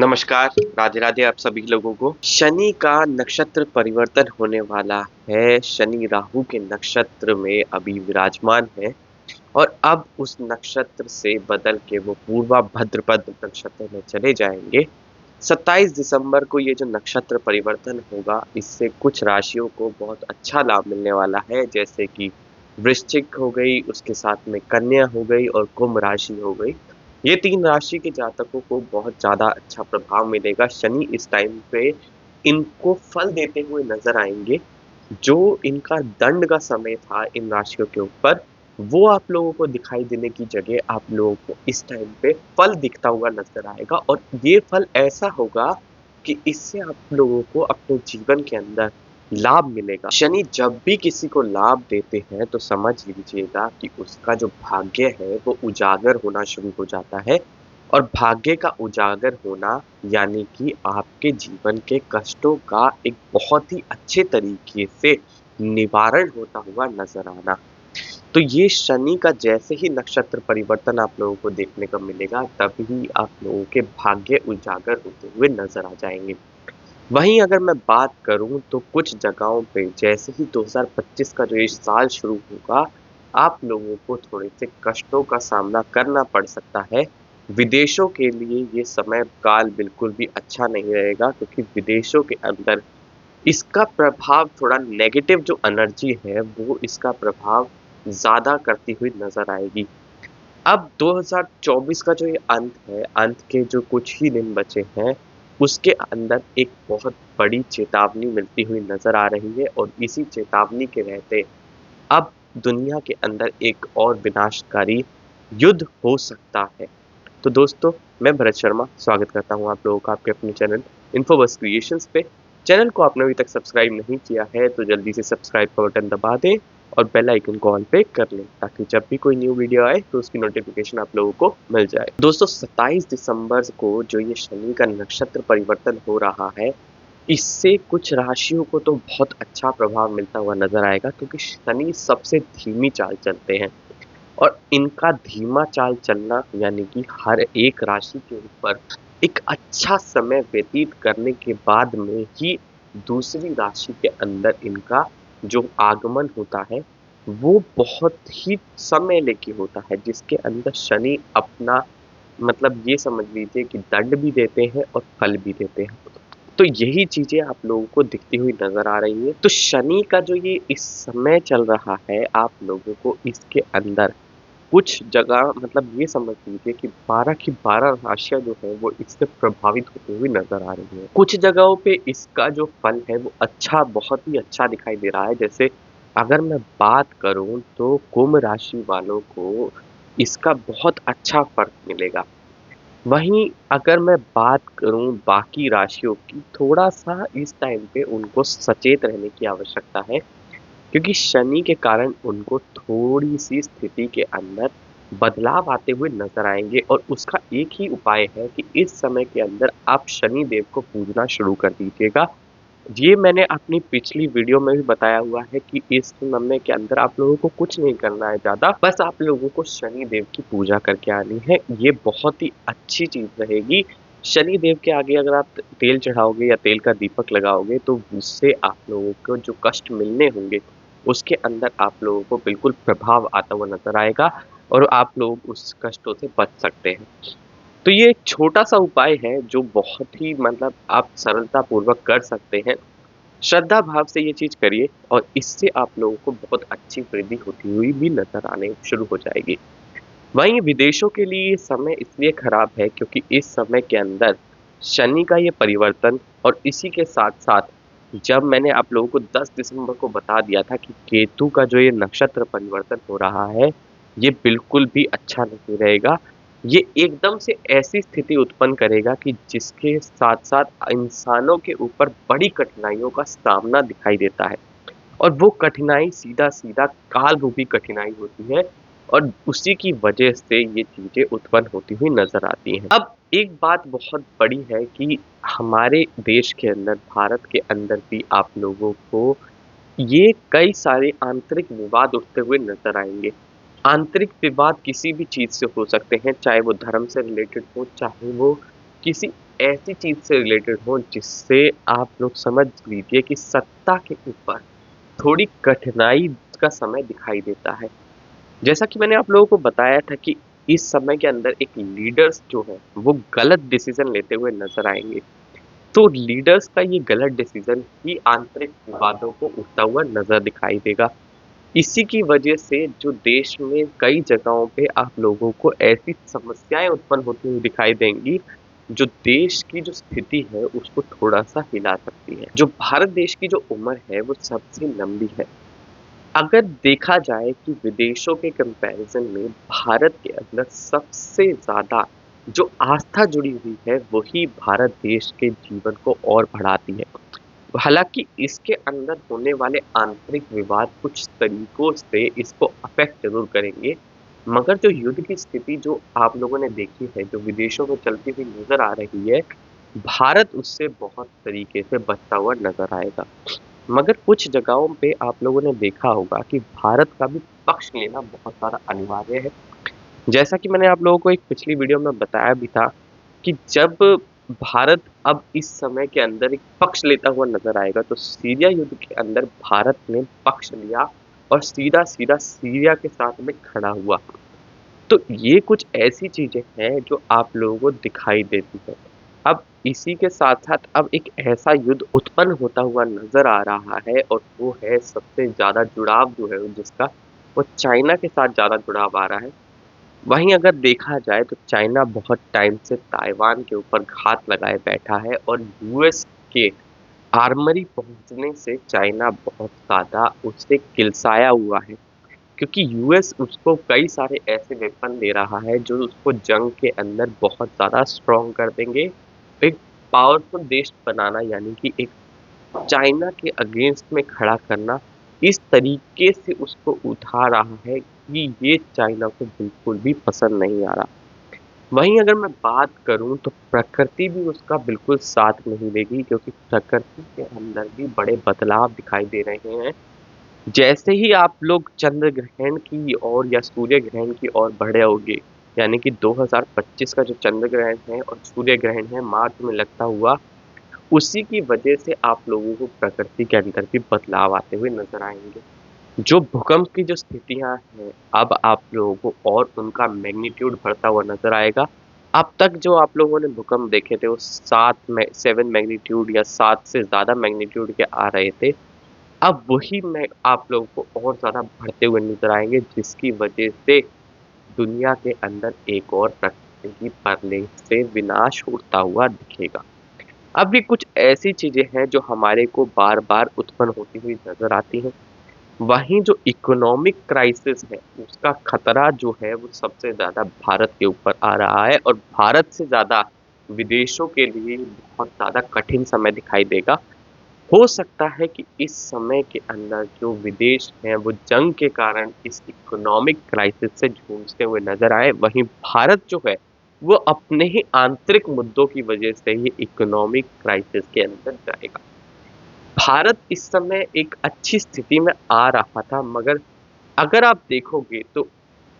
नमस्कार, राधे राधे आप सभी लोगों को। शनि का नक्षत्र परिवर्तन होने वाला है। शनि राहु के नक्षत्र में अभी विराजमान है और अब उस नक्षत्र से बदल के वो पूर्वा भद्रपद नक्षत्र में चले जाएंगे। 27 दिसंबर को ये जो नक्षत्र परिवर्तन होगा, इससे कुछ राशियों को बहुत अच्छा लाभ मिलने वाला है, जैसे कि वृश्चिक हो गई, उसके साथ में कन्या हो गई और कुंभ राशि हो गई। ये 3 राशि के जातकों को बहुत ज़्यादा अच्छा प्रभाव मिलेगा। शनि इस टाइम पे इनको फल देते हुए नज़र आएँगे। जो इनका दंड का समय था इन राशियों के ऊपर, वो आप लोगों को दिखाई देने की जगह आप लोगों को इस टाइम पे फल दिखता हुआ नज़र आएगा और ये फल ऐसा होगा कि इससे आप लोगों को अपने जीवन के अंदर लाभ मिलेगा। शनि जब भी किसी को लाभ देते हैं तो समझ लीजिएगा कि उसका जो भाग्य है वो उजागर होना शुरू हो जाता है और भाग्य का उजागर होना यानी कि आपके जीवन के कष्टों का एक बहुत ही अच्छे तरीके से निवारण होता हुआ नज़र आना। तो ये शनि का जैसे ही नक्षत्र परिवर्तन आप लोगों को देखने को मिलेगा, तभी आप लोगों के भाग्य उजागर होते हुए नज़र आ जाएँगे। वहीं अगर मैं बात करूँ तो कुछ जगहों पे जैसे ही 2025 का जो ये साल शुरू होगा, आप लोगों को थोड़े से कष्टों का सामना करना पड़ सकता है। विदेशों के लिए ये समय काल बिल्कुल भी अच्छा नहीं रहेगा, क्योंकि विदेशों के अंदर इसका प्रभाव थोड़ा नेगेटिव जो एनर्जी है, वो इसका प्रभाव ज़्यादा करती हुई नज़र आएगी। अब 2024 का जो ये अंत है, अंत के जो कुछ ही दिन बचे हैं, उसके अंदर एक बहुत बड़ी चेतावनी मिलती हुई नज़र आ रही है और इसी चेतावनी के रहते अब दुनिया के अंदर एक और विनाशकारी युद्ध हो सकता है। तो दोस्तों, मैं भरत शर्मा स्वागत करता हूँ आप लोगों का आपके अपने चैनल इन्फोबस क्रिएशंस पे। चैनल को आपने अभी तक सब्सक्राइब नहीं किया है तो जल्दी से सब्सक्राइब का बटन दबा दें और बेल आइकन को ऑल पे कर लें, ताकि जब भी कोई न्यू वीडियो आए तो उसकी नोटिफिकेशन आप लोगों को मिल जाए। दोस्तों, 27 दिसंबर को जो ये शनि का नक्षत्र परिवर्तन हो रहा है, इससे कुछ राशियों को तो बहुत अच्छा प्रभाव मिलता हुआ नजर आएगा, क्योंकि शनि सबसे धीमी चाल चलते हैं और इनका धीमा चाल चलना यानी कि हर एक राशि के ऊपर एक अच्छा समय व्यतीत करने के बाद में ही दूसरी राशि के अंदर इनका जो आगमन होता है, वो बहुत ही समय लेके होता है, जिसके अंदर शनि अपना मतलब ये समझ लीजिए कि दंड भी देते हैं और फल भी देते हैं। तो यही चीज़ें आप लोगों को दिखती हुई नज़र आ रही है। तो शनि का जो ये इस समय चल रहा है, आप लोगों को इसके अंदर कुछ जगह मतलब ये समझ लीजिए कि 12 की 12 राशियाँ जो हैं वो इससे प्रभावित होती हुई नज़र आ रही हैं। कुछ जगहों पे इसका जो फल है वो अच्छा बहुत ही अच्छा दिखाई दे रहा है। जैसे अगर मैं बात करूँ तो कुंभ राशि वालों को इसका बहुत अच्छा फ़र्क मिलेगा। वहीं अगर मैं बात करूँ बाकी राशियों की, थोड़ा-सा इस टाइम पे उनको सचेत रहने की आवश्यकता है, क्योंकि शनि के कारण उनको थोड़ी-सी स्थिति के अंदर बदलाव आते हुए नज़र आएँगे और उसका एक ही उपाय है कि इस समय के अंदर आप शनि देव को पूजना शुरू कर दीजिएगा। ये मैंने अपनी पिछली वीडियो में भी बताया हुआ है कि इस समय के अंदर आप लोगों को कुछ नहीं करना है ज़्यादा, बस आप लोगों को शनि देव की पूजा करके आनी है। ये बहुत ही अच्छी चीज़ रहेगी। शनि देव के आगे अगर आप तेल चढ़ाओगे या तेल का दीपक लगाओगे तो उससे आप लोगों को जो कष्ट मिलने होंगे, उसके अंदर आप लोगों को बिल्कुल प्रभाव आता हुआ नज़र आएगा और आप लोग उस कष्टों से बच सकते हैं। तो ये एक छोटा-सा उपाय है जो बहुत ही मतलब आप सरलतापूर्वक कर सकते हैं। श्रद्धा भाव से ये चीज़ करिए और इससे आप लोगों को बहुत अच्छी वृद्धि होती हुई भी नज़र आने शुरू हो जाएगी। वहीं विदेशों के लिए ये समय इसलिए खराब है क्योंकि इस समय के अंदर शनि का ये परिवर्तन और इसी के साथ-साथ जब मैंने आप लोगों को 10 दिसंबर को बता दिया था कि केतु का जो ये नक्षत्र परिवर्तन हो रहा है, ये बिल्कुल भी अच्छा नहीं रहेगा। ये एकदम से ऐसी स्थिति उत्पन्न करेगा कि जिसके साथ-साथ इंसानों के ऊपर बड़ी कठिनाइयों का सामना दिखाई देता है। और वो कठिनाई सीधा-सीधा काल रूपी कठिनाई होती है और उसी की वजह से ये चीज़ें उत्पन्न होती हुई नज़र आती हैं। अब एक बात बहुत बड़ी है कि हमारे देश के अंदर, भारत के अंदर भी आप लोगों को ये कई सारे आंतरिक विवाद उठते हुए नज़र आएँगे। आंतरिक विवाद किसी भी चीज़ से हो सकते हैं, चाहे वो धर्म से रिलेटेड हो, चाहे वो किसी ऐसी चीज से रिलेटेड हो जिससे आप लोग समझ लीजिए कि सत्ता के ऊपर थोड़ी कठिनाई का समय दिखाई देता है। जैसा कि मैंने आप लोगों को बताया था कि इस समय के अंदर एक लीडर्स जो है वो गलत डिसीजन लेते हुए नजर आएंगे। तो लीडर्स का ये गलत डिसीजन ही आंतरिक विवादों को उठता हुआ नजर दिखाई देगा। इसी की वजह से जो देश में कई जगहों पे आप लोगों को ऐसी समस्याएं उत्पन्न होती हुई दिखाई देंगी जो देश की जो स्थिति है उसको थोड़ा सा हिला सकती है। जो भारत देश की जो उम्र है वो सबसे लंबी है। अगर देखा जाए कि विदेशों के कंपैरिजन में भारत के अंदर सबसे ज़्यादा जो आस्था जुड़ी हुई है वही भारत देश के जीवन को और बढ़ाती है। हालाँकि इसके अंदर होने वाले आंतरिक विवाद कुछ तरीकों से इसको अफ़ेक्ट ज़रूर करेंगे, मगर जो युद्ध की स्थिति जो आप लोगों ने देखी है, जो विदेशों में चलती हुई नज़र आ रही है, भारत उससे बहुत तरीके से बचता हुआ नज़र आएगा। मगर कुछ जगहों पे आप लोगों ने देखा होगा कि भारत का भी पक्ष लेना बहुत ज़्यादा अनिवार्य है। जैसा कि मैंने आप लोगों को एक पिछली वीडियो में बताया भी था कि जब भारत अब इस समय के अंदर एक पक्ष लेता हुआ नज़र आएगा, तो सीरिया युद्ध के अंदर भारत ने पक्ष लिया और सीधा-सीधा सीरिया के साथ में खड़ा हुआ। तो ये कुछ ऐसी चीज़ें हैं जो आप लोगों को दिखाई देती है। अब इसी के साथ-साथ अब एक ऐसा युद्ध उत्पन्न होता हुआ नज़र आ रहा है और वो है सबसे ज़्यादा जुड़ाव जो है जिसका, वो चाइना के साथ ज़्यादा जुड़ाव आ रहा है। वहीं अगर देखा जाए तो चाइना बहुत टाइम से ताइवान के ऊपर घात लगाए बैठा है और यूएस के आर्मरी पहुंचने से चाइना बहुत ज़्यादा उससे किलसाया हुआ है, क्योंकि यूएस उसको कई सारे ऐसे वेपन दे रहा है जो उसको जंग के अंदर बहुत ज़्यादा स्ट्रॉन्ग कर देंगे। एक पावरफुल देश बनाना यानी कि एक चाइना के अगेंस्ट में खड़ा करना इस तरीके से उसको उठा रहा है कि ये चाइना को बिल्कुल भी पसंद नहीं आ रहा। वहीं अगर मैं बात करूं तो प्रकृति भी उसका बिल्कुल साथ नहीं देगी, क्योंकि प्रकृति के अंदर भी बड़े बदलाव दिखाई दे रहे हैं। जैसे ही आप लोग चंद्र ग्रहण की ओर या सूर्य ग्रहण की ओर बढ़ोगे, यानी कि 2025 का जो चंद्र ग्रहण है और सूर्य ग्रहण है मार्च में लगता हुआ, उसी की वजह से आप लोगों को प्रकृति के अंदर भी बदलाव आते हुए नजर आएंगे। जो भूकंप की जो स्थितियां हैं, अब आप लोगों को और उनका मैग्नीट्यूड बढ़ता हुआ नजर आएगा। अब तक जो आप लोगों ने भूकंप देखे थे वो 7 मैग्नीट्यूड या 7 से ज़्यादा मैग्नीट्यूड के आ रहे थे। अब वही मैं आप लोगों को और ज़्यादा बढ़ते हुए नजर आएंगे, जिसकी वजह से दुनिया के अंदर एक और प्रकृति की प्रलय से विनाश होता हुआ दिखेगा। अब भी कुछ ऐसी चीजें हैं जो हमारे को बार बार उत्पन्न होती हुई नजर आती हैं। वहीं जो इकोनॉमिक क्राइसिस है उसका खतरा जो है वो सबसे ज़्यादा भारत के ऊपर आ रहा है और भारत से ज़्यादा विदेशों के लिए बहुत ज़्यादा कठिन समय दिखाई देगा। हो सकता है कि इस समय के अंदर जो विदेश हैं वो जंग के कारण इस इकोनॉमिक क्राइसिस से जूझते हुए नजर आए, वहीं भारत जो है वो अपने ही आंतरिक मुद्दों की वजह से ही इकोनॉमिक क्राइसिस के अंदर जाएगा। भारत इस समय एक अच्छी स्थिति में आ रहा था, मगर अगर आप देखोगे तो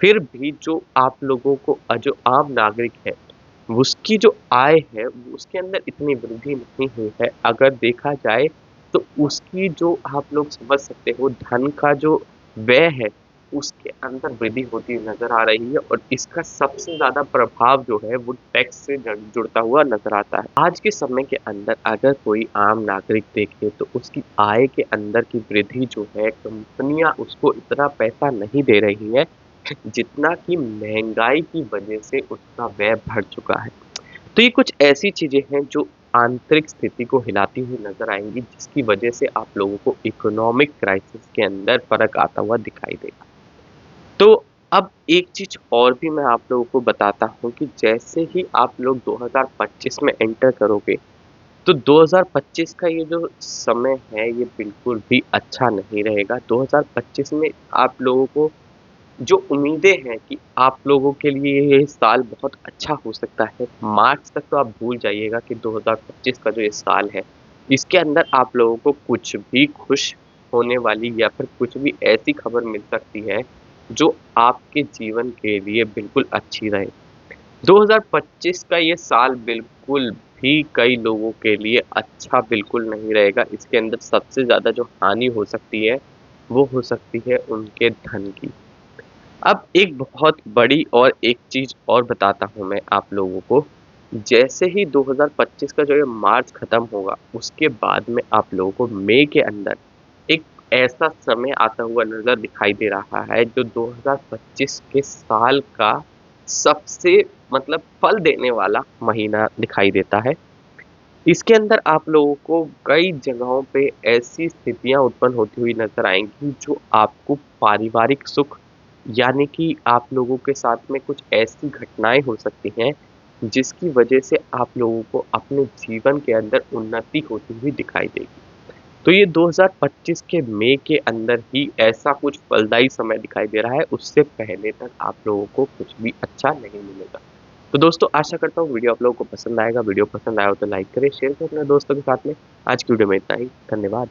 फिर भी जो आप लोगों को जो आम नागरिक है उसकी जो आय है वो उसके अंदर इतनी वृद्धि नहीं हुई है। अगर देखा जाए तो उसकी जो आप लोग समझ सकते हो धन का जो व्यय है उसके अंदर वृद्धि होती नजर आ रही है और इसका सबसे ज़्यादा प्रभाव जो है वो टैक्स से जुड़ता हुआ नजर आता है। आज के समय के अंदर अगर कोई आम नागरिक देखे तो उसकी आय के अंदर की वृद्धि जो है, कंपनियां उसको इतना पैसा नहीं दे रही हैं जितना कि महंगाई की वजह से उसका व्यय बढ़ चुका है। तो ये कुछ ऐसी चीजें हैं जो आंतरिक स्थिति को हिलाती हुई नजर आएंगी, जिसकी वजह से आप लोगों को इकोनॉमिक क्राइसिस के अंदर फर्क आता हुआ दिखाई देगा। तो अब एक चीज और भी मैं आप लोगों को बताता हूँ कि जैसे ही आप लोग 2025 में एंटर करोगे तो 2025 का ये जो समय है ये बिल्कुल भी अच्छा नहीं रहेगा। 2025 में आप लोगों को जो उम्मीदें हैं कि आप लोगों के लिए ये साल बहुत अच्छा हो सकता है, मार्च तक तो आप भूल जाइएगा कि 2025 का जो ये साल है, इसके अंदर आप लोगों को कुछ भी खुश होने वाली या फिर कुछ भी ऐसी खबर मिल सकती है, जो आपके जीवन के लिए बिल्कुल अच्छी रहे। 2025 का ये साल बिल्कुल भी कई लोगों के लिए अच्छा बिल्कुल नहीं रहेगा। इसके अंदर सबसे ज़्यादा जो हानि हो सकती है, वो हो सकती है उनके धन की। अब एक बहुत बड़ी और एक चीज़ और बताता हूँ मैं आप लोगों को, जैसे ही 2025 का जो ये मार्च खत्म होगा, उसके बाद में आप लोगों को मई के अंदर एक ऐसा समय आता हुआ नज़र दिखाई दे रहा है, जो 2025 के साल का सबसे मतलब फल देने वाला महीना दिखाई देता है। इसके अंदर आप लोगों को कई जगहों पे ऐसी स्थितियाँ उत्पन्न होती हुई नज़र आएँगी, जो आपको पारिवारिक सुख यानी कि आप लोगों के साथ में कुछ ऐसी घटनाएँ हो सकती हैं, जिसकी वजह से आप लोगों को अपने जीवन के अंदर उन्नति होती हुई दिखाई देगी। तो ये 2025 के मई के अंदर ही ऐसा कुछ फलदायी समय दिखाई दे रहा है, उससे पहले तक आप लोगों को कुछ भी अच्छा नहीं मिलेगा। तो दोस्तों आशा करता हूँ वीडियो आप लोगों को पसंद आएगा। वीडियो पसंद आया हो तो लाइक करें, शेयर करें अपने दोस्तों के साथ में। आज की वीडियो में इतना ही। धन्यवाद।